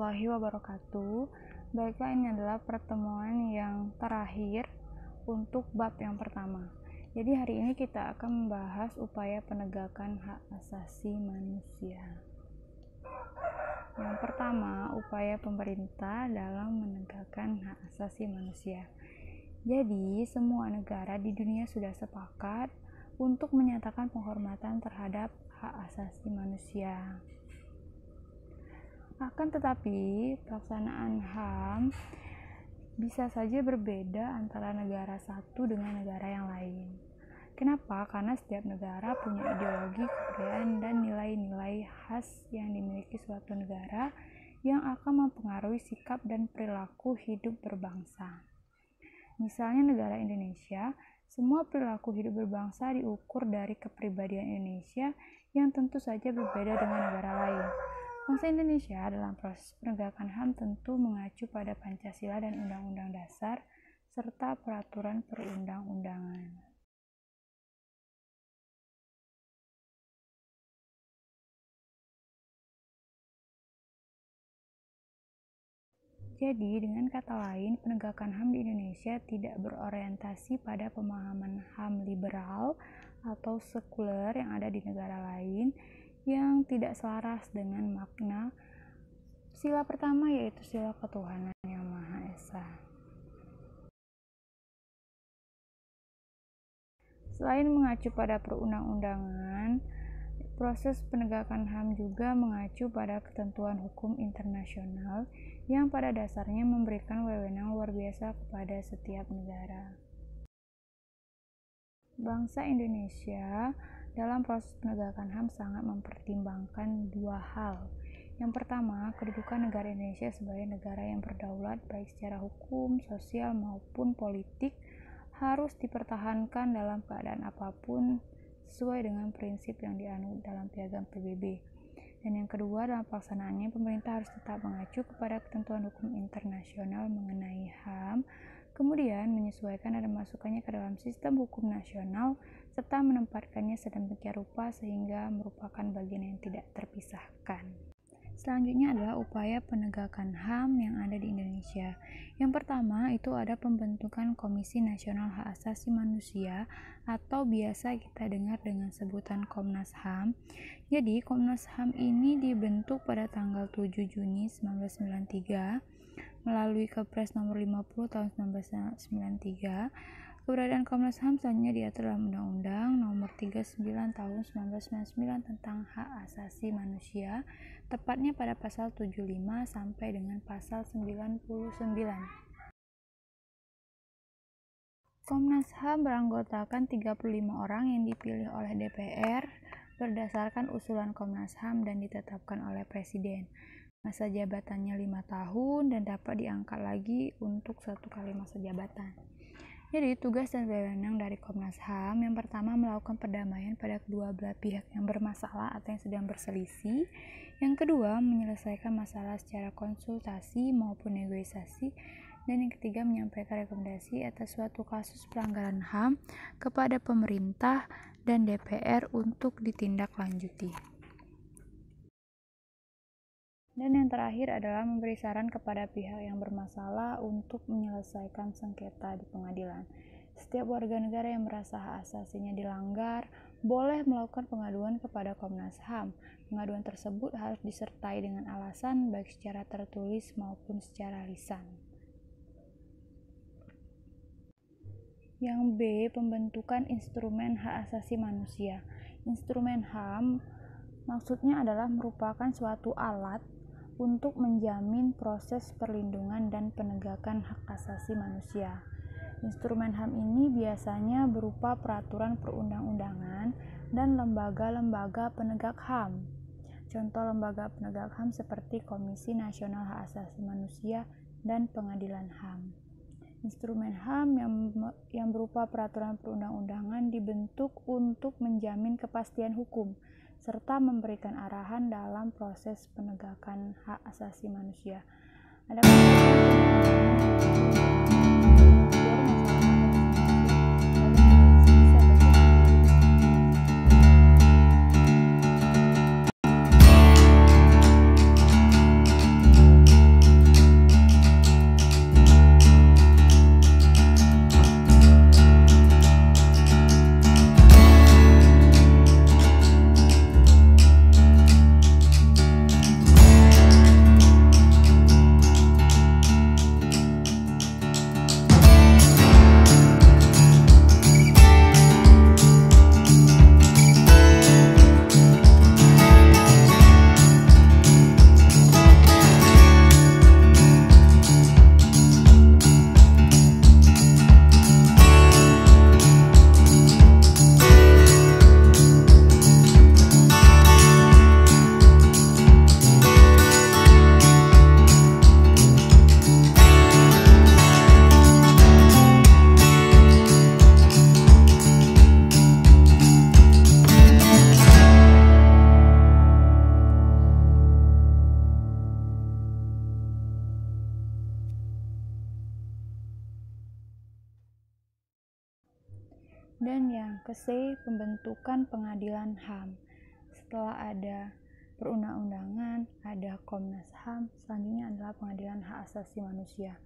warahmatullahi wabarakatuh. Baiklah, ini adalah pertemuan yang terakhir untuk bab yang pertama. Jadi hari ini kita akan membahas upaya penegakan hak asasi manusia. Yang pertama, upaya pemerintah dalam menegakkan hak asasi manusia. Jadi, semua negara di dunia sudah sepakat untuk menyatakan penghormatan terhadap hak asasi manusia. Akan tetapi, pelaksanaan HAM bisa saja berbeda antara negara satu dengan negara yang lain. Kenapa? Karena setiap negara punya ideologi, kebudayaan, dan nilai-nilai khas yang dimiliki suatu negara yang akan mempengaruhi sikap dan perilaku hidup berbangsa. Misalnya negara Indonesia, semua perilaku hidup berbangsa diukur dari kepribadian Indonesia yang tentu saja berbeda dengan negara lain. Bangsa Indonesia dalam proses penegakan HAM tentu mengacu pada Pancasila dan Undang-Undang Dasar serta peraturan perundang-undangan. Jadi, dengan kata lain, penegakan HAM di Indonesia tidak berorientasi pada pemahaman HAM liberal atau sekuler yang ada di negara lain yang tidak selaras dengan makna sila pertama, yaitu sila ketuhanan yang Maha Esa. Selain mengacu pada perundang-undangan, proses penegakan HAM juga mengacu pada ketentuan hukum internasional yang pada dasarnya memberikan wewenang luar biasa kepada setiap negara. Bangsa Indonesia dalam proses penegakan HAM sangat mempertimbangkan dua hal. Yang pertama, kedudukan negara Indonesia sebagai negara yang berdaulat baik secara hukum, sosial, maupun politik harus dipertahankan dalam keadaan apapun sesuai dengan prinsip yang dianut dalam Piagam PBB. Dan yang kedua, dalam pelaksanaannya pemerintah harus tetap mengacu kepada ketentuan hukum internasional mengenai HAM, kemudian menyesuaikan dan memasukkannya ke dalam sistem hukum nasional serta menempatkannya sedemikian rupa sehingga merupakan bagian yang tidak terpisahkan. Selanjutnya adalah upaya penegakan HAM yang ada di Indonesia. Yang pertama itu ada pembentukan Komisi Nasional Hak Asasi Manusia atau biasa kita dengar dengan sebutan Komnas HAM. Jadi Komnas HAM ini dibentuk pada tanggal 7 Juni 1993 melalui Kepres nomor 50 tahun 1993. Keberadaan Komnas HAM selanjutnya diatur dalam Undang-Undang nomor 39 tahun 1999 tentang hak asasi manusia, tepatnya pada pasal 75 sampai dengan pasal 99. Komnas HAM beranggotakan 35 orang yang dipilih oleh DPR berdasarkan usulan Komnas HAM dan ditetapkan oleh Presiden. Masa jabatannya 5 tahun dan dapat diangkat lagi untuk 1 kali masa jabatan. Jadi tugas dan wewenang dari Komnas HAM yang pertama melakukan perdamaian pada kedua belah pihak yang bermasalah atau yang sedang berselisih. Yang kedua menyelesaikan masalah secara konsultasi maupun negosiasi. Dan yang ketiga menyampaikan rekomendasi atas suatu kasus pelanggaran HAM kepada pemerintah dan DPR untuk ditindaklanjuti. Dan yang terakhir adalah memberi saran kepada pihak yang bermasalah untuk menyelesaikan sengketa di pengadilan. Setiap warga negara yang merasa hak asasinya dilanggar boleh melakukan pengaduan kepada Komnas HAM. Pengaduan tersebut harus disertai dengan alasan baik secara tertulis maupun secara lisan. Yang B, pembentukan instrumen hak asasi manusia. Instrumen HAM maksudnya adalah merupakan suatu alat untuk menjamin proses perlindungan dan penegakan hak asasi manusia. Instrumen HAM ini biasanya berupa peraturan perundang-undangan dan lembaga-lembaga penegak HAM. Contoh lembaga penegak HAM seperti Komisi Nasional Hak Asasi Manusia dan Pengadilan HAM. Instrumen HAM yang berupa peraturan perundang-undangan dibentuk untuk menjamin kepastian hukum serta memberikan arahan dalam proses penegakan hak asasi manusia. Dan yang ke-C, pembentukan pengadilan HAM. Setelah ada perundang-undangan, ada Komnas HAM, selanjutnya adalah Pengadilan Hak Asasi Manusia.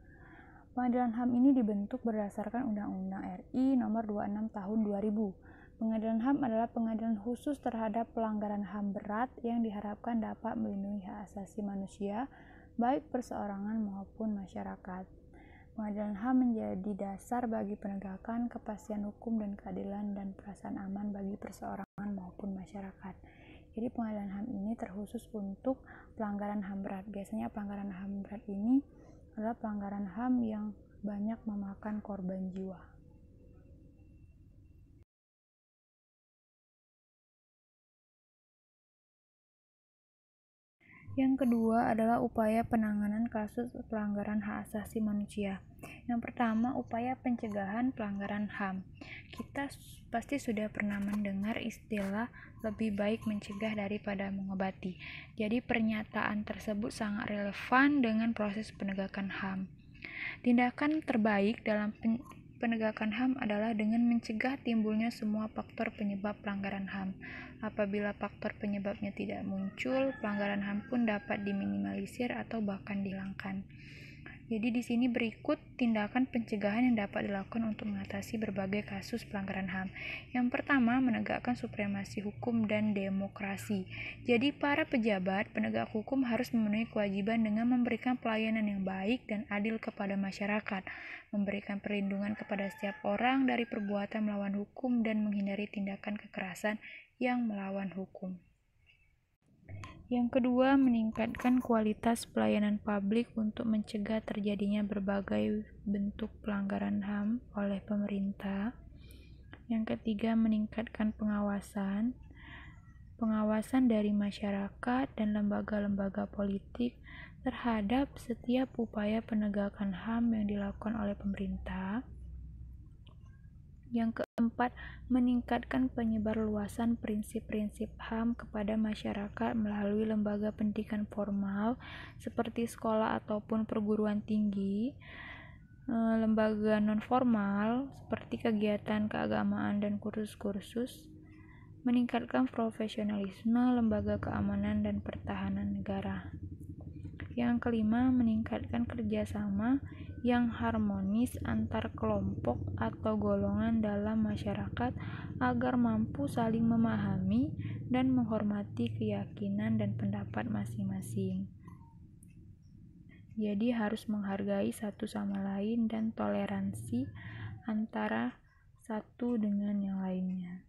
Pengadilan HAM ini dibentuk berdasarkan Undang-Undang RI Nomor 26 Tahun 2000. Pengadilan HAM adalah pengadilan khusus terhadap pelanggaran HAM berat yang diharapkan dapat melindungi hak asasi manusia, baik perseorangan maupun masyarakat. Pengadilan HAM menjadi dasar bagi penegakan kepastian hukum dan keadilan dan perasaan aman bagi perseorangan maupun masyarakat. Jadi pengadilan HAM ini terkhusus untuk pelanggaran HAM berat. Biasanya pelanggaran HAM berat ini adalah pelanggaran HAM yang banyak memakan korban jiwa. Yang kedua adalah upaya penanganan kasus pelanggaran hak asasi manusia. Yang pertama, upaya pencegahan pelanggaran HAM. Kita pasti sudah pernah mendengar istilah lebih baik mencegah daripada mengobati. Jadi pernyataan tersebut sangat relevan dengan proses penegakan HAM. Tindakan terbaik dalam penegakan HAM adalah dengan mencegah timbulnya semua faktor penyebab pelanggaran HAM. Apabila faktor penyebabnya tidak muncul, pelanggaran HAM pun dapat diminimalisir atau bahkan dihilangkan. Jadi di sini berikut tindakan pencegahan yang dapat dilakukan untuk mengatasi berbagai kasus pelanggaran HAM. Yang pertama, menegakkan supremasi hukum dan demokrasi. Jadi para pejabat penegak hukum harus memenuhi kewajiban dengan memberikan pelayanan yang baik dan adil kepada masyarakat, memberikan perlindungan kepada setiap orang dari perbuatan melawan hukum dan menghindari tindakan kekerasan yang melawan hukum. Yang kedua, meningkatkan kualitas pelayanan publik untuk mencegah terjadinya berbagai bentuk pelanggaran HAM oleh pemerintah. Yang ketiga, meningkatkan pengawasan dari masyarakat dan lembaga-lembaga politik terhadap setiap upaya penegakan HAM yang dilakukan oleh pemerintah. Yang keempat, meningkatkan penyebarluasan prinsip-prinsip HAM kepada masyarakat melalui lembaga pendidikan formal seperti sekolah ataupun perguruan tinggi, lembaga non-formal seperti kegiatan keagamaan dan kursus-kursus, meningkatkan profesionalisme lembaga keamanan dan pertahanan negara. Yang kelima, meningkatkan kerjasama yang harmonis antar kelompok atau golongan dalam masyarakat agar mampu saling memahami dan menghormati keyakinan dan pendapat masing-masing. Jadi harus menghargai satu sama lain dan toleransi antara satu dengan yang lainnya.